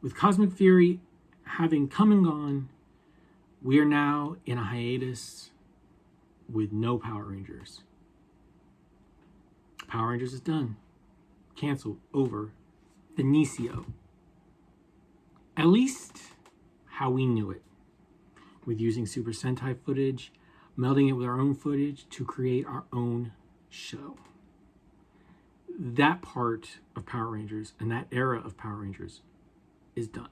With Cosmic Fury having come and gone, we are now in a hiatus with no Power Rangers. Power Rangers is done. Canceled. Over. Finito. At least how we knew it. With using Super Sentai footage, melding it with our own footage to create our own show. That part of Power Rangers and that era of Power Rangers is done.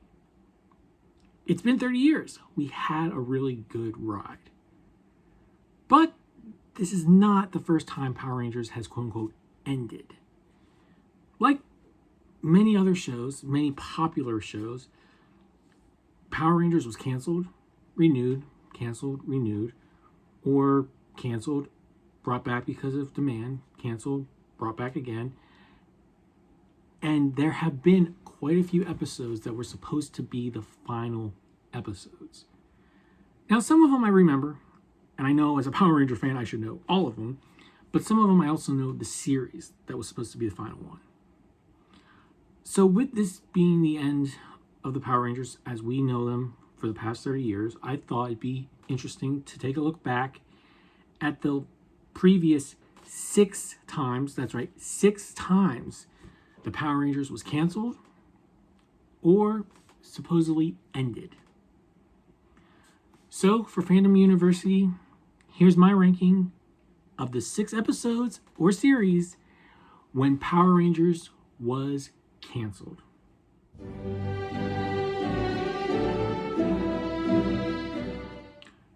It's been 30 years. We had a really good ride. But this is not the first time Power Rangers has quote unquote ended. Like many other shows, many popular shows, Power Rangers was canceled, renewed, canceled, renewed, or canceled, brought back because of demand, canceled, brought back again. And there have been quite a few episodes that were supposed to be the final episodes. Now, some of them I remember, and I know as a Power Ranger fan I should know all of them, but some of them I also know the series that was supposed to be the final one. So with this being the end of the Power Rangers as we know them for the past 30 years, I thought it'd be interesting to take a look back at the previous 6 times, that's right, 6 times the Power Rangers was canceled or supposedly ended. So for Fandom University, here's my ranking of the 6 episodes or series when Power Rangers was canceled.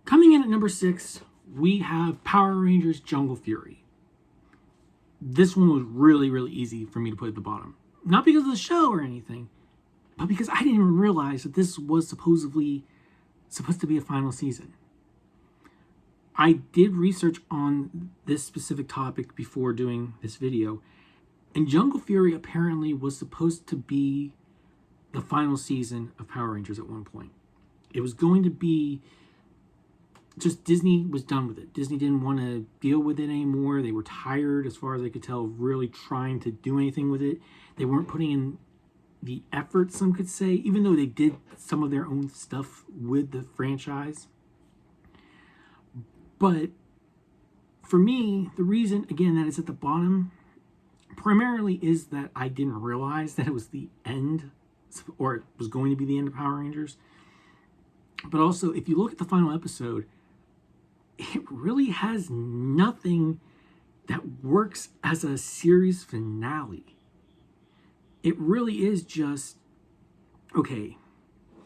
Coming in at number 6, we have Power Rangers Jungle Fury. This one was really, really easy for me to put at the bottom. Not because of the show or anything, but because I didn't even realize that this was supposed to be a final season. I did research on this specific topic before doing this video, and Jungle Fury apparently was supposed to be the final season of Power Rangers at one point. It was going to be just Disney was done with it. Disney didn't want to deal with it anymore. They were tired, as far as I could tell, of really trying to do anything with it. They weren't putting in the effort, some could say, even though they did some of their own stuff with the franchise. But for me, the reason, again, that it's at the bottom primarily is that I didn't realize that it was the end, or it was going to be the end of Power Rangers. But also, if you look at the final episode, it really has nothing that works as a series finale. It really is just, okay,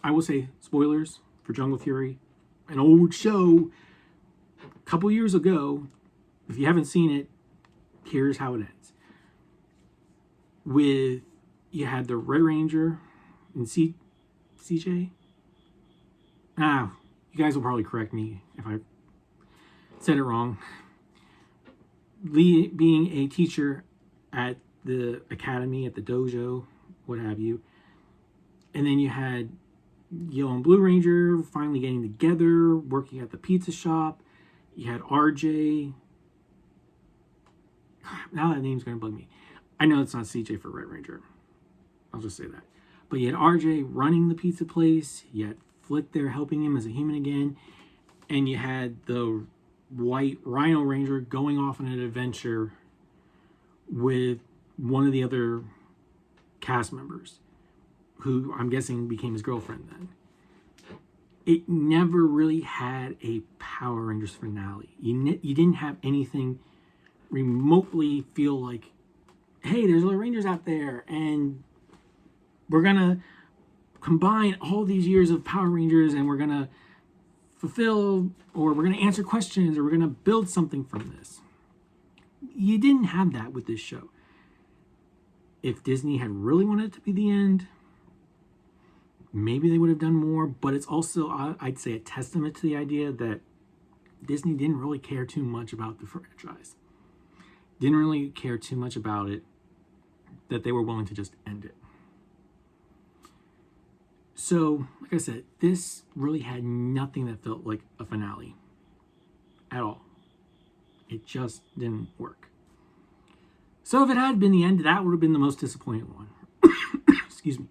I will say spoilers for Jungle Fury, an old show a couple years ago. If you haven't seen it, here's how it ends. You had the Red Ranger and CJ. You guys will probably correct me if I said it wrong. Lee being a teacher at the academy, at the dojo, what have you. And then you had Yellow and Blue Ranger finally getting together, working at the pizza shop. You had RJ. Now that name's going to bug me. I know it's not CJ for Red Ranger. I'll just say that. But you had RJ running the pizza place. You had Flick there helping him as a human again. And you had the White Rhino Ranger going off on an adventure with one of the other cast members, who I'm guessing became his girlfriend then. It never really had a Power Rangers finale. You didn't have anything remotely feel like, hey, there's other Rangers out there, and we're going to combine all these years of Power Rangers, and we're going to fulfill, or we're going to answer questions, or we're going to build something from this. You didn't have that with this show. If Disney had really wanted it to be the end, maybe they would have done more, but it's also, I'd say, a testament to the idea that Disney didn't really care too much about the franchise. Didn't really care too much about it, that they were willing to just end it. So, like I said, this really had nothing that felt like a finale at all. It just didn't work. So if it had been the end, that would have been the most disappointing one. Excuse me.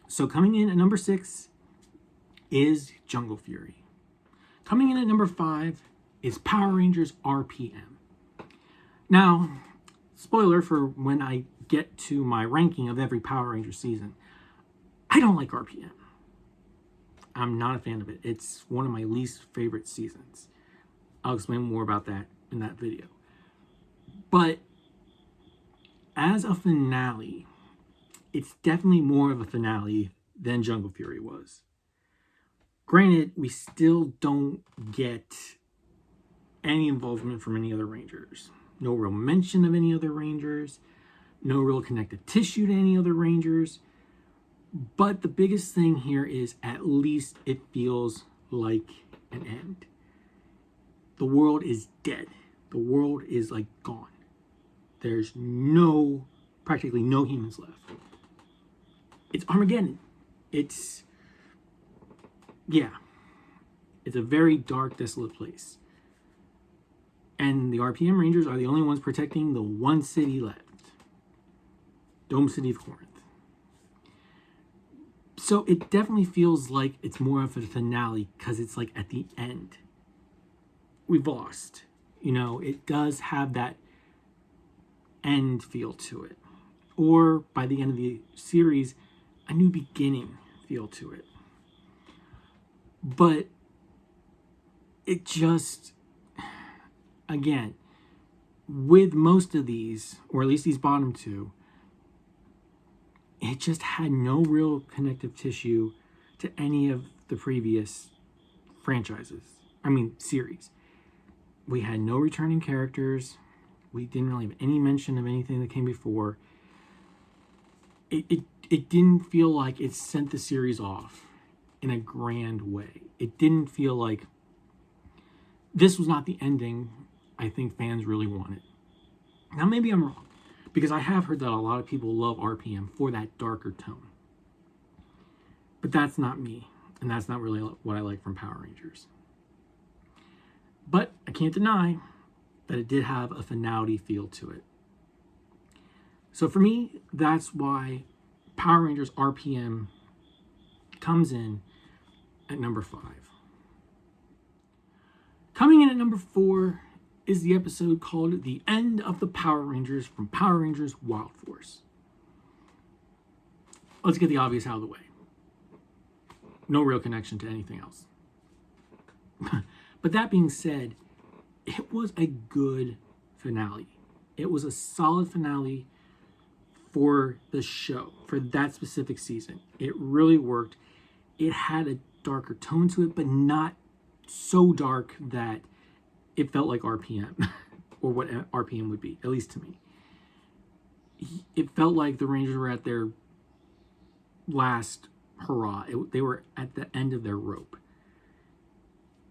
So coming in at number 6 is Jungle Fury. Coming in at number 5 is Power Rangers RPM. Now, spoiler for when I get to my ranking of every Power Ranger season, I don't like RPM. I'm not a fan of it. It's one of my least favorite seasons. I'll explain more about that in that video. But as a finale, it's definitely more of a finale than Jungle Fury was. Granted, we still don't get any involvement from any other Rangers. No real mention of any other Rangers. No real connective tissue to any other Rangers. But the biggest thing here is at least it feels like an end. The world is dead. The world is like gone. There's practically no humans left. It's Armageddon. It's a very dark, desolate place. And the RPM Rangers are the only ones protecting the one city left. Dome City of Corinth. So it definitely feels like it's more of a finale because it's like at the end. We've lost. It does have that end feel to it. Or by the end of the series, a new beginning feel to it. But it just, again, with most of these, or at least these bottom two, it just had no real connective tissue to any of the previous series. We had no returning characters. We didn't really have any mention of anything that came before. It didn't feel like it sent the series off in a grand way. It didn't feel like this was not the ending I think fans really wanted. Now, maybe I'm wrong, because I have heard that a lot of people love RPM for that darker tone. But that's not me, and that's not really what I like from Power Rangers. But I can't deny that it did have a finality feel to it. So for me, that's why Power Rangers RPM comes in at number 5. Coming in at number 4 is the episode called The End of the Power Rangers from Power Rangers Wild Force. Let's get the obvious out of the way. No real connection to anything else. But that being said, it was a good finale. It was a solid finale for the show, for that specific season. It really worked. It had a darker tone to it, but not so dark that it felt like RPM, or what RPM would be, at least to me. It felt like the Rangers were at their last hurrah. They were at the end of their rope.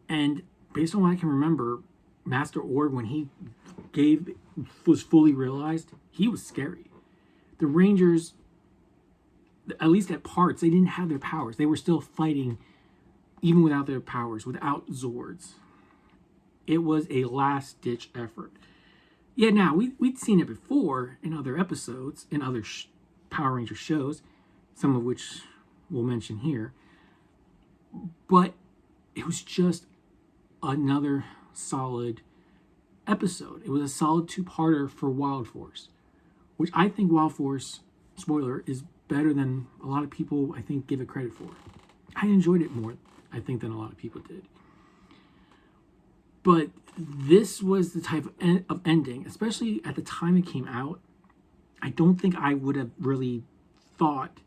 And based on what I can remember, Master Org, when he was fully realized, he was scary. The Rangers, at least at parts, they didn't have their powers. They were still fighting even without their powers, without Zords. It was a last-ditch effort. Yeah, now, we'd seen it before in other episodes, in other Power Ranger shows, some of which we'll mention here. But it was just another solid episode. It was a solid 2-parter for Wild Force, which I think Wild Force, spoiler, is better than a lot of people, I think, give it credit for. I enjoyed it more, I think, than a lot of people did. But this was the type of ending, especially at the time it came out, I don't think I would have really thought,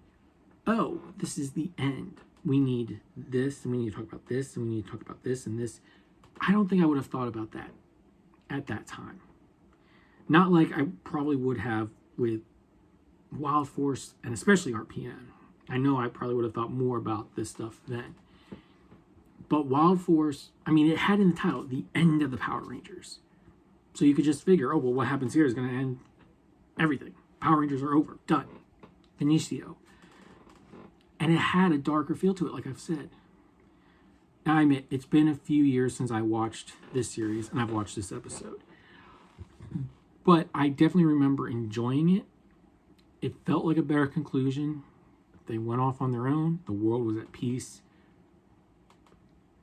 oh, this is the end. We need this, and we need to talk about this, and we need to talk about this and this. I don't think I would have thought about that at that time. Not like I probably would have with Wild Force, and especially RPM. I know I probably would have thought more about this stuff then. But Wild Force, it had in the title, The End of the Power Rangers. So you could just figure, oh, well, what happens here is going to end everything. Power Rangers are over. Done. Finitio. And it had a darker feel to it, like I've said. Now, I admit, it's been a few years since I watched this series, and I've watched this episode. But I definitely remember enjoying it. It felt like a better conclusion They went off on their own. The world was at peace.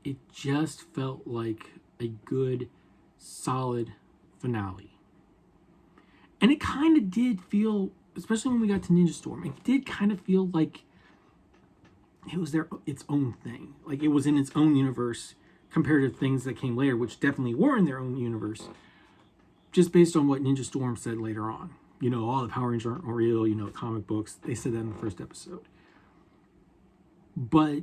It just felt like a good, solid finale. And it kind of did feel, especially when we got to Ninja Storm, it did kind of feel like it was its own thing. Like it was in its own universe compared to things that came later, which definitely were in their own universe, just based on what Ninja Storm said later on. You know, all the Power Rangers aren't real, you know, comic books. They said that in the first episode. But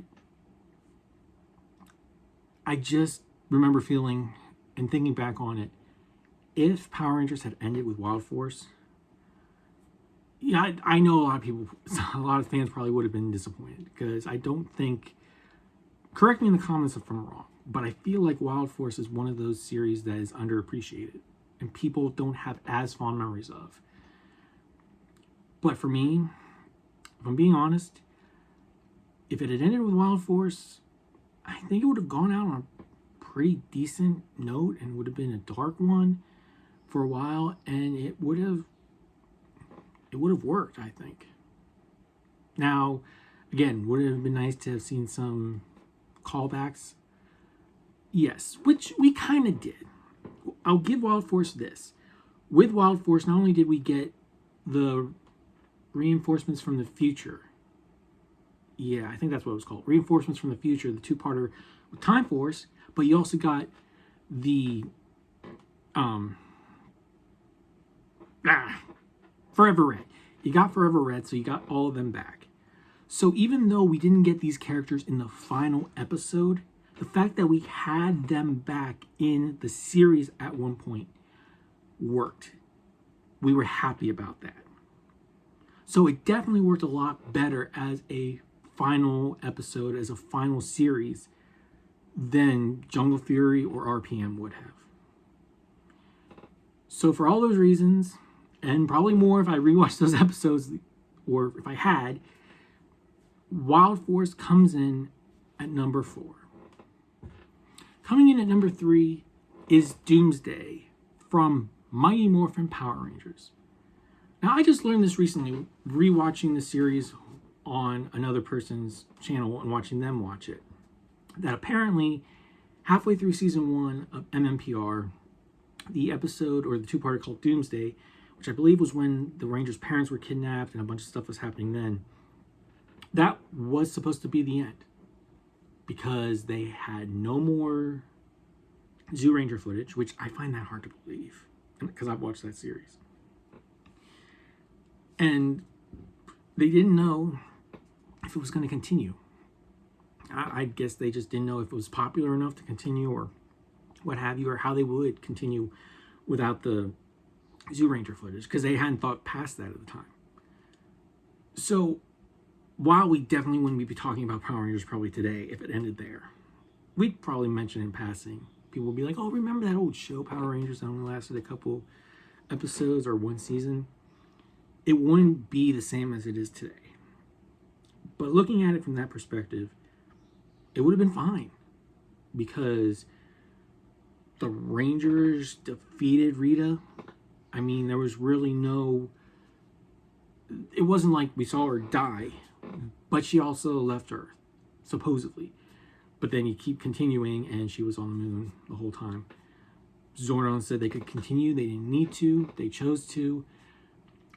I just remember feeling and thinking back on it, if Power Rangers had ended with Wild Force, yeah, I know a lot of people, a lot of fans probably would have been disappointed because I don't think, correct me in the comments if I'm wrong, but I feel like Wild Force is one of those series that is underappreciated and people don't have as fond memories of. But for me, if I'm being honest, if it had ended with Wild Force, I think it would have gone out on a pretty decent note and would have been a dark one for a while, and it would have worked, I think. Now, again, would it have been nice to have seen some callbacks? Yes, which we kind of did. I'll give Wild Force this. With Wild Force, not only did we get the reinforcements from the future. Yeah, I think that's what it was called. Reinforcements from the future, the two-parter with Time Force, but you also got the Forever Red. You got Forever Red, so you got all of them back. So even though we didn't get these characters in the final episode, the fact that we had them back in the series at one point worked. We were happy about that. So it definitely worked a lot better as a final episode, as a final series, than Jungle Fury or RPM would have. So for all those reasons, and probably more if I rewatched those episodes, or if I had, Wild Force comes in at number 4. Coming in at number 3 is Doomsday from Mighty Morphin Power Rangers. Now, I just learned this recently, rewatching the series on another person's channel and watching them watch it, that apparently halfway through season 1 of MMPR, the episode or the two-parter called Doomsday, which I believe was when the Rangers' parents were kidnapped and a bunch of stuff was happening then, that was supposed to be the end because they had no more Zoo Ranger footage, which I find that hard to believe because I've watched that series. And they didn't know if it was going to continue. I guess they just didn't know if it was popular enough to continue or what have you, or how they would continue without the Zoo Ranger footage, because they hadn't thought past that at the time. So while we definitely wouldn't be talking about Power Rangers probably today if it ended there, we'd probably mention in passing. People would be like, oh, remember that old show Power Rangers that only lasted a couple episodes or one season? It wouldn't be the same as it is today. But looking at it from that perspective, it would have been fine because the Rangers defeated Rita. I mean, there was really no, it wasn't like we saw her die, but she also left Earth, supposedly. But then you keep continuing and she was on the moon the whole time. Zordon said they could continue. They didn't need to. They chose to.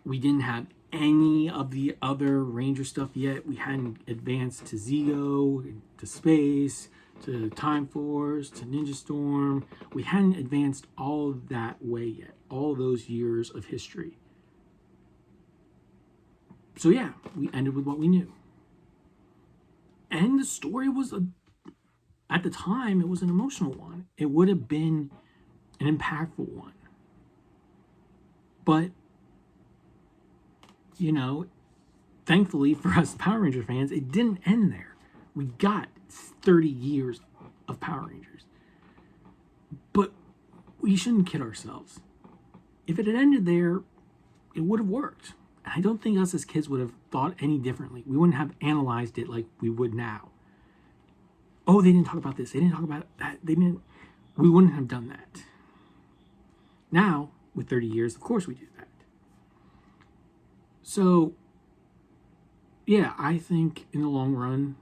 We didn't have any of the other Ranger stuff yet. We hadn't advanced to Zego, to space, to Time Force, to Ninja Storm. We hadn't advanced all that way yet. All those years of history. So yeah, we ended with what we knew. And the story was, at the time, it was an emotional one. It would have been an impactful one. But you know, thankfully for us Power Ranger fans, it didn't end there. We got 30 years of Power Rangers. But we shouldn't kid ourselves. If it had ended there, it would have worked. And I don't think us as kids would have thought any differently. We wouldn't have analyzed it like we would now. Oh, they didn't talk about this. They didn't talk about that. We wouldn't have done that. Now, with 30 years, of course we do that. So, yeah, I think in the long run,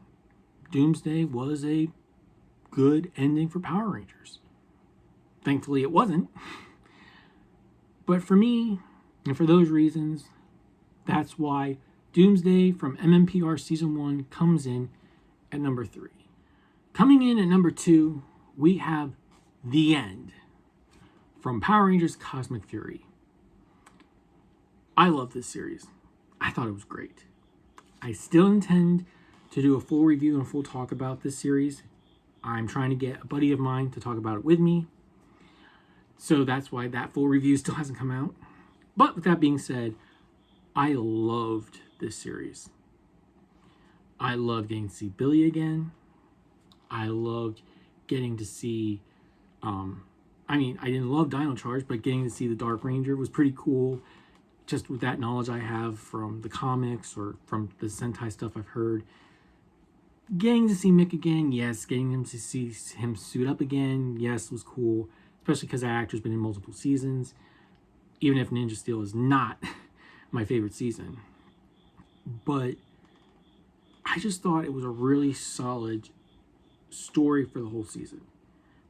Doomsday was a good ending for Power Rangers. Thankfully, it wasn't. But for me, and for those reasons, that's why Doomsday from MMPR Season 1 comes in at number 3. Coming in at number 2, we have The End from Power Rangers Cosmic Fury. I love this series. I thought it was great. I still intend to do a full review and a full talk about this series. I'm trying to get a buddy of mine to talk about it with me. So that's why that full review still hasn't come out. But with that being said, I loved this series. I loved getting to see Billy again. I loved getting to see, I didn't love Dino Charge, but getting to see the Dark Ranger was pretty cool. Just with that knowledge I have from the comics or from the Sentai stuff I've heard. Getting to see Mick again, yes. Getting him to see him suit up again, yes, was cool. Especially because that actor's been in multiple seasons. Even if Ninja Steel is not my favorite season. But I just thought it was a really solid story for the whole season.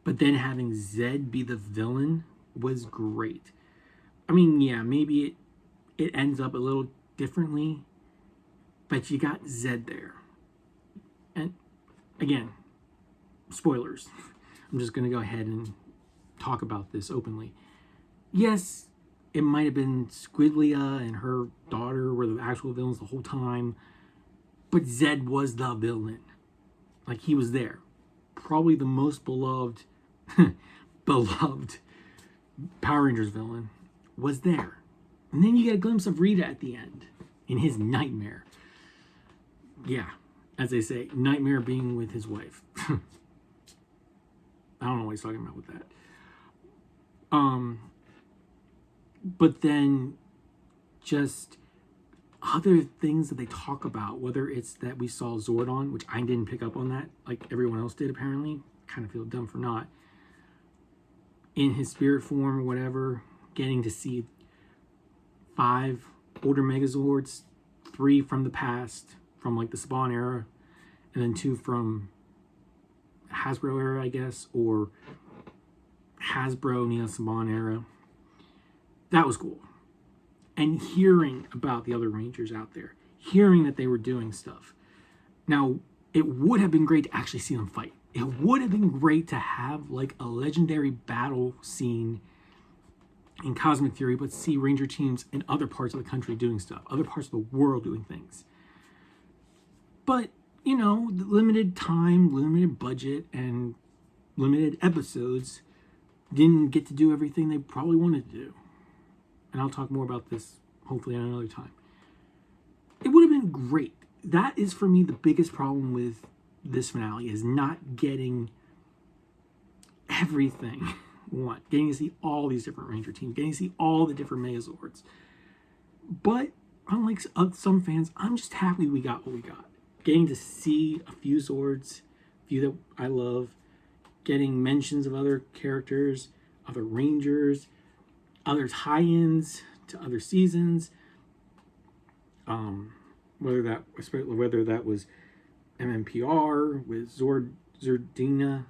But then having Zed be the villain was great. I mean, yeah, maybe it ends up a little differently, but you got Zed there. And again, spoilers. I'm just going to go ahead and talk about this openly. Yes, it might have been Squidlia and her daughter were the actual villains the whole time, but Zed was the villain. Like, he was there. Probably the most beloved Power Rangers villain was there. And then you get a glimpse of Rita at the end in his nightmare. Yeah, as they say, nightmare being with his wife. I don't know what he's talking about with that. But then just other things that they talk about, whether it's that we saw Zordon, which I didn't pick up on that, like everyone else did apparently. Kind of feel dumb for not. In his spirit form or whatever, getting to see 5 older Megazords, 3 from the past, from like the Spawn era, and then 2 from Hasbro era, I guess, or Hasbro Neo Spawn era. That was cool. And hearing about the other Rangers out there, hearing that they were doing stuff. Now, it would have been great to actually see them fight. It would have been great to have like a legendary battle scene in Cosmic Fury, but see Ranger teams in other parts of the country doing stuff, other parts of the world doing things. But, you know, the limited time, limited budget, and limited episodes didn't get to do everything they probably wanted to do. And I'll talk more about this hopefully at another time. It would have been great. That is, for me, the biggest problem with this finale, is not getting everything we want. Getting to see all these different Ranger teams. Getting to see all the different Megazords. But unlike some fans, I'm just happy we got what we got. Getting to see a few Zords, a few that I love. Getting mentions of other characters, other Rangers, other tie-ins to other seasons. Whether that was MMPR with Zornia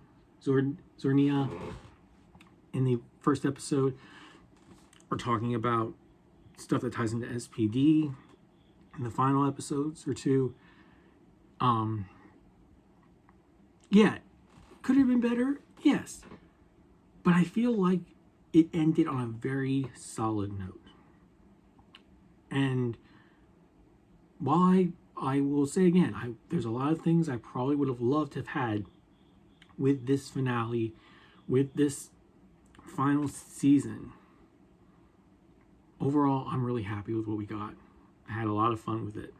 in the first episode, or talking about stuff that ties into SPD in the final episodes or 2. Yeah, could it have been better? Yes. But I feel like it ended on a very solid note. And while I will say again, there's a lot of things I probably would have loved to have had with this finale, with this final season. Overall, I'm really happy with what we got. I had a lot of fun with it.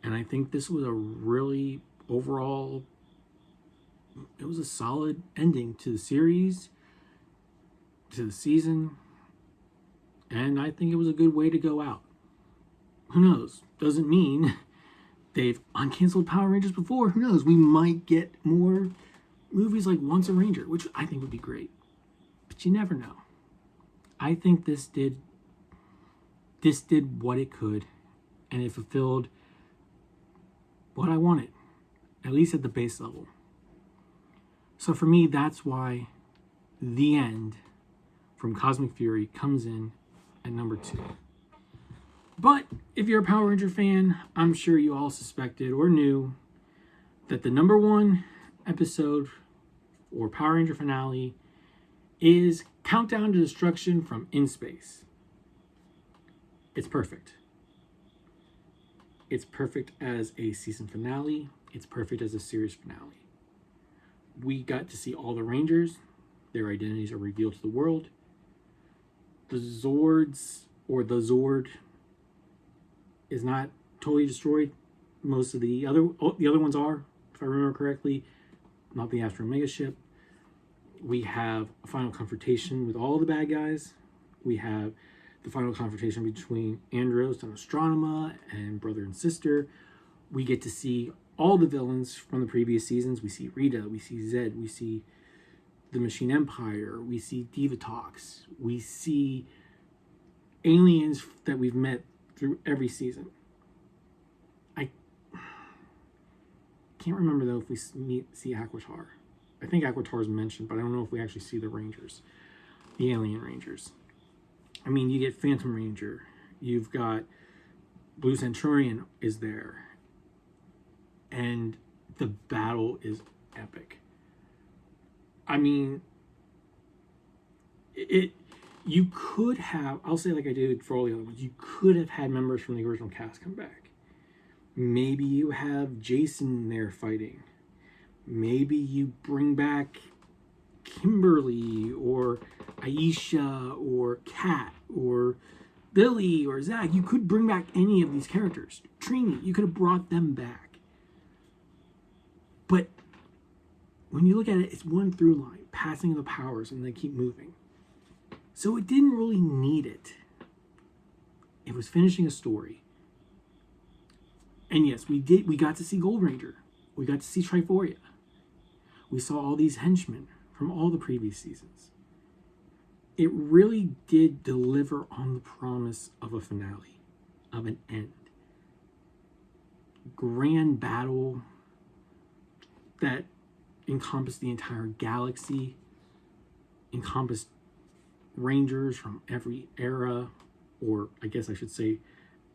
And I think this was a really, overall, it was a solid ending to the series, to the season, and I think it was a good way to go out. Who knows? Doesn't mean they've uncanceled Power Rangers before. Who knows? We might get more movies like Once a Ranger, which I think would be great. But you never know. I think this did what it could, and it fulfilled what I wanted, at least at the base level. So for me, that's why The End from Cosmic Fury comes in at number 2. But if you're a Power Ranger fan, I'm sure you all suspected or knew that the number 1 episode or Power Ranger finale is Countdown to Destruction from In Space. It's perfect. It's perfect as a season finale. It's perfect as a series finale. We got to see all the Rangers. Their identities are revealed to the world. The Zords, or the Zord, is not totally destroyed. Most of the other ones are, if I remember correctly. Not the Astro Omega ship. We have a final confrontation with all the bad guys. We have the final confrontation between Andros and Astronema and brother and sister. We get to see all the villains from the previous seasons. We see Rita, we see Zed, we see the Machine Empire, we see Divatox, we see aliens that we've met through every season. I can't remember though if we see Aquitar. I think Aquitar is mentioned, but I don't know if we actually see the Rangers, the alien Rangers. I mean, you get Phantom Ranger, you've got Blue Centurion is there, and the battle is epic. I mean, you could have, I'll say like I did for all the other ones, you could have had members from the original cast come back. Maybe you have Jason there fighting. Maybe you bring back Kimberly or Aisha or Kat or Billy or Zach. You could bring back any of these characters. Trini, you could have brought them back. But when you look at it, it's one through line, passing of the powers, and they keep moving. So it didn't really need it. It was finishing a story. And yes, we got to see Gold Ranger. We got to see Triforia. We saw all these henchmen from all the previous seasons. It really did deliver on the promise of a finale, of an end. Grand battle that encompassed the entire galaxy, encompassed Rangers from every era, or I guess I should say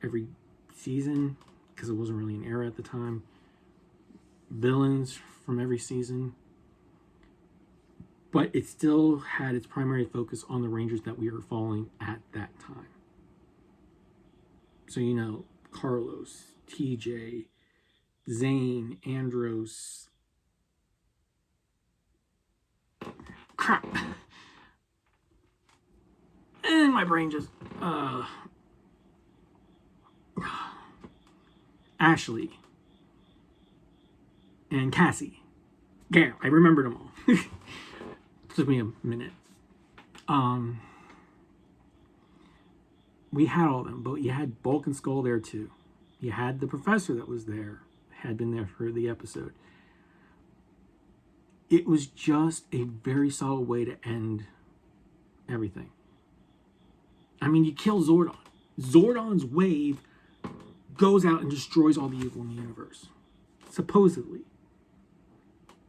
every season, because it wasn't really an era at the time. Villains from every season. But it still had its primary focus on the Rangers that we were following at that time. So, you know, Carlos, TJ, Zane, Andros. Crap. And my brain just... Ashley. And Cassie. Yeah, I remembered them all. Took me a minute. We had all of them, but you had Bulk and Skull there too. You had the professor that was there, had been there for the episode. It was just a very solid way to end everything. I mean, you kill Zordon. Zordon's wave goes out and destroys all the evil in the universe. Supposedly.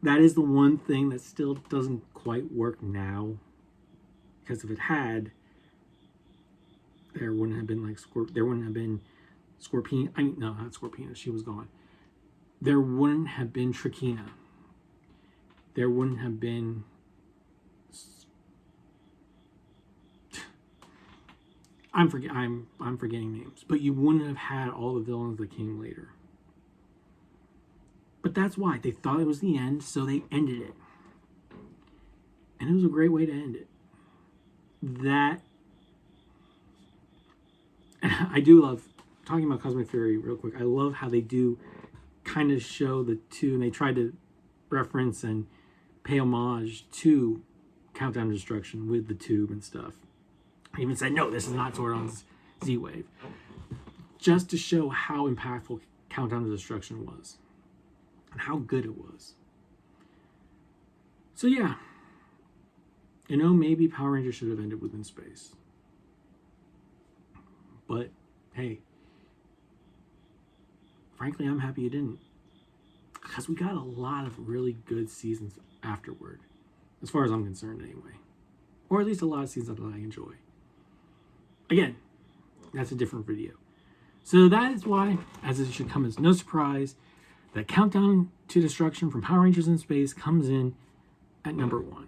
That is the one thing that still doesn't quite work now. Because if it had, there wouldn't have been Scorpion. I mean, no, not Scorpina. She was gone. There wouldn't have been Trakina. There wouldn't have been... I'm forgetting names. But you wouldn't have had all the villains that came later. But that's why. They thought it was the end, so they ended it. And it was a great way to end it. That... I do love... Talking about Cosmic Fury real quick, I love how they do kind of show the two, and they try to reference and pay homage to Countdown to Destruction with the tube and stuff. I even said, no, this is not Zordon's Z-Wave. Just to show how impactful Countdown to Destruction was. And how good it was. So yeah. You know, maybe Power Rangers should have ended within space. But, hey. Frankly, I'm happy it didn't. because we got a lot of really good seasons afterward, as far as I'm concerned anyway. Or at least a lot of seasons that I enjoy. Again, that's a different video. So that is why, as it should come as no surprise, that Countdown to Destruction from Power Rangers in Space comes in at number 1.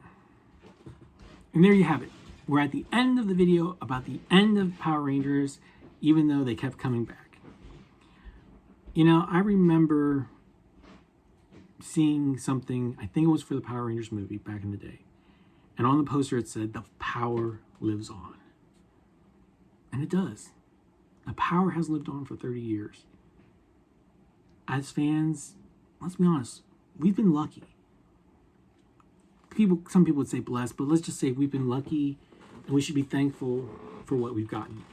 And there you have it. We're at the end of the video about the end of Power Rangers, even though they kept coming back. You know, I remember seeing something, I think it was for the Power Rangers movie back in the day. And on the poster it said, "The power lives on." And it does. The power has lived on for 30 years. As fans, let's be honest, we've been lucky. Some people would say blessed, but let's just say we've been lucky, and we should be thankful for what we've gotten.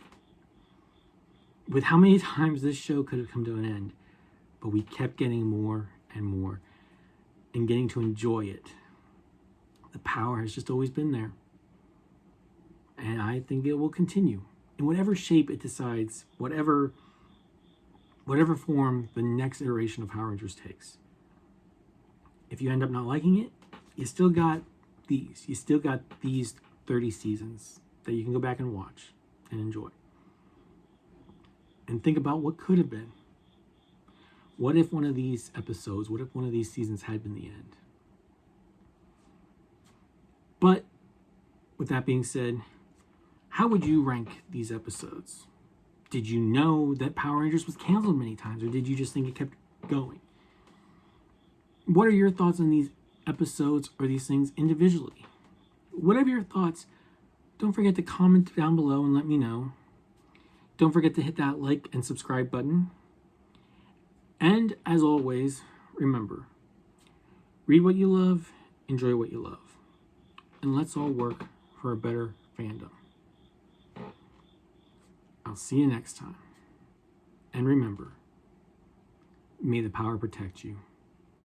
With how many times this show could have come to an end, but we kept getting more and more and getting to enjoy it. The power has just always been there. And I think it will continue. In whatever shape it decides, whatever form the next iteration of Power Rangers takes. If you end up not liking it, you still got these. You still got these 30 seasons that you can go back and watch and enjoy. And think about what could have been. What if one of these episodes, what if one of these seasons had been the end? But with that being said, how would you rank these episodes? Did you know that Power Rangers was canceled many times, or did you just think it kept going? What are your thoughts on these episodes or these things individually? Whatever your thoughts, don't forget to comment down below and let me know. Don't forget to hit that like and subscribe button. And as always, remember, read what you love, enjoy what you love. And let's all work for a better fandom. I'll see you next time. And remember, may the power protect you.